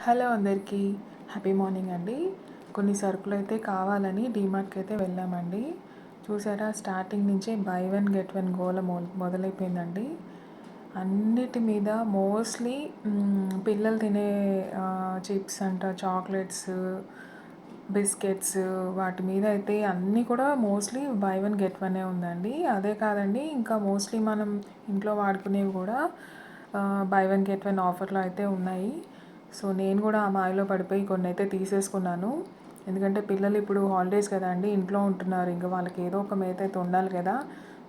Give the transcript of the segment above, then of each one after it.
Hello అందరికీ happy morning అండి. కొన్ని సరుకులైతే కావాలని డీమార్ట్‌కి అయితే వెళ్ళామండి. చూసారా, స్టార్టింగ్ నుంచే బై వన్ గెట్ వన్ గోల మొదలైపోయిందండి. అన్నిటి మీద మోస్ట్లీ పిల్లలు తినే చిప్స్ అంట, చాక్లెట్స్, బిస్కెట్స్, వాటి మీద అయితే అన్నీ కూడా మోస్ట్లీ బై వన్ గెట్ వనే ఉందండి. అదే కాదండి, ఇంకా మోస్ట్లీ మనం ఇంట్లో వాడుకునేవి కూడా బై వన్ గెట్ వన్ ఆఫర్‌లో అయితే ఉన్నాయి. సో నేను కూడా ఆ మాయలో పడిపోయి కొన్ని అయితే తీసేసుకున్నాను. ఎందుకంటే పిల్లలు ఇప్పుడు హాలిడేస్ కదా అండి, ఇంట్లో ఉంటున్నారు. ఇంకా వాళ్ళకి ఏదో ఒక మేత అయితే ఉండాలి కదా.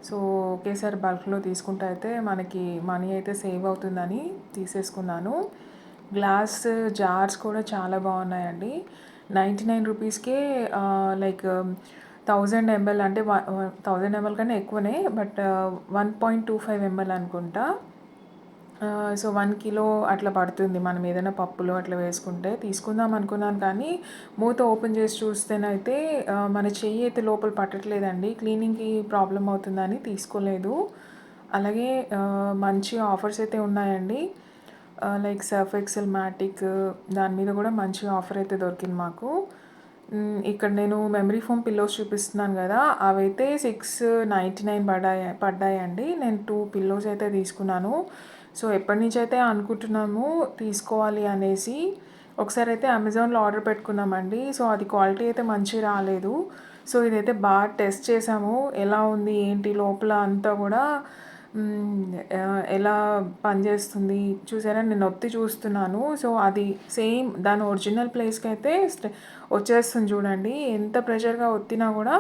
సో ఒకేసారి బల్క్లో తీసుకుంటే అయితే మనకి మనీ అయితే సేవ్ అవుతుందని తీసేసుకున్నాను. గ్లాస్ జార్స్ కూడా చాలా బాగున్నాయండి. 99 రూపీస్కే లైక్ 1000 ml, అంటే 1000 ml కన్నా ఎక్కువనే, బట్ 1.25 ml అనుకుంటా. సో 1 కిలో అట్లా పడుతుంది. మనం ఏదైనా పప్పులో అట్లా వేసుకుంటే తీసుకుందాం అనుకున్నాను, కానీ మూత ఓపెన్ చేసి చూస్తేనైతే మన చెయ్యి అయితే లోపల పట్టట్లేదండి. క్లీనింగ్కి ప్రాబ్లం అవుతుందని తీసుకోలేదు. అలాగే మంచి ఆఫర్స్ అయితే ఉన్నాయండి. లైక్ సర్ఫ్ ఎక్సెల్ మ్యాటిక్, దాని మీద కూడా మంచి ఆఫర్ అయితే దొరికింది మాకు. ఇక్కడ నేను మెమరీ ఫోమ్ పిల్లోస్ చూపిస్తున్నాను కదా, అవైతే 699 పడ్డాయండి. నేను 2 పిల్లోస్ అయితే తీసుకున్నాను. సో ఎప్పటి నుంచి అయితే అనుకుంటున్నాము తీసుకోవాలి అనేసి. ఒకసారి అయితే అమెజాన్లో ఆర్డర్ పెట్టుకున్నామండి. సో అది క్వాలిటీ అయితే మంచి రాలేదు. సో ఇదైతే బాగా టెస్ట్ చేసాము, ఎలా ఉంది ఏంటి లోపల అంతా కూడా ఎలా పనిచేస్తుంది చూసారా. నేను ఒత్తి చూస్తున్నాను. సో అది సేమ్ దాని ఒరిజినల్ ప్లేస్కి అయితే వచ్చేస్తుంది చూడండి. ఎంత ప్రెషర్గా ఒత్తినా కూడా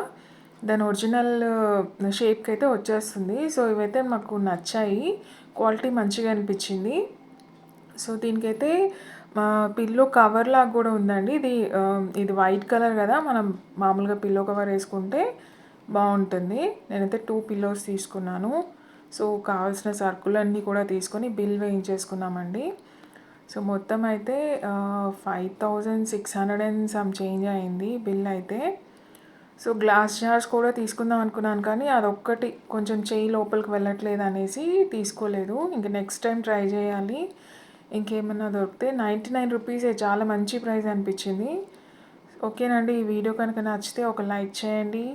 దాని ఒరిజినల్ షేప్కి అయితే వచ్చేస్తుంది. సో ఇవైతే మాకు నచ్చాయి, క్వాలిటీ మంచిగా అనిపించింది. సో దీనికైతే పిల్లో కవర్ లాగా కూడా ఉందండి. ఇది వైట్ కలర్ కదా, మనం మామూలుగా పిల్లో కవర్ వేసుకుంటే బాగుంటుంది. నేనైతే 2 పిల్లోస్ తీసుకున్నాను. సో కావాల్సిన సరుకులన్నీ కూడా తీసుకొని బిల్ వేయించేసుకున్నామండి. సో మొత్తం అయితే 5600 అండ్ సమ్ చేంజ్ అయింది బిల్ అయితే. సో గ్లాస్ జార్స్ కూడా తీసుకుందాం అనుకున్నాను, కానీ అదొక్కటి కొంచెం చెయ్యి లోపలికి వెళ్ళట్లేదు అనేసి తీసుకోలేదు. ఇంక నెక్స్ట్ టైం ట్రై చేయాలి. ఇంకేమన్నా దొరికితే 99 రూపీసే, చాలా మంచి ప్రైస్ అనిపించింది. ఓకేనండి, ఈ వీడియో కనుక నచ్చితే ఒక లైక్ చేయండి.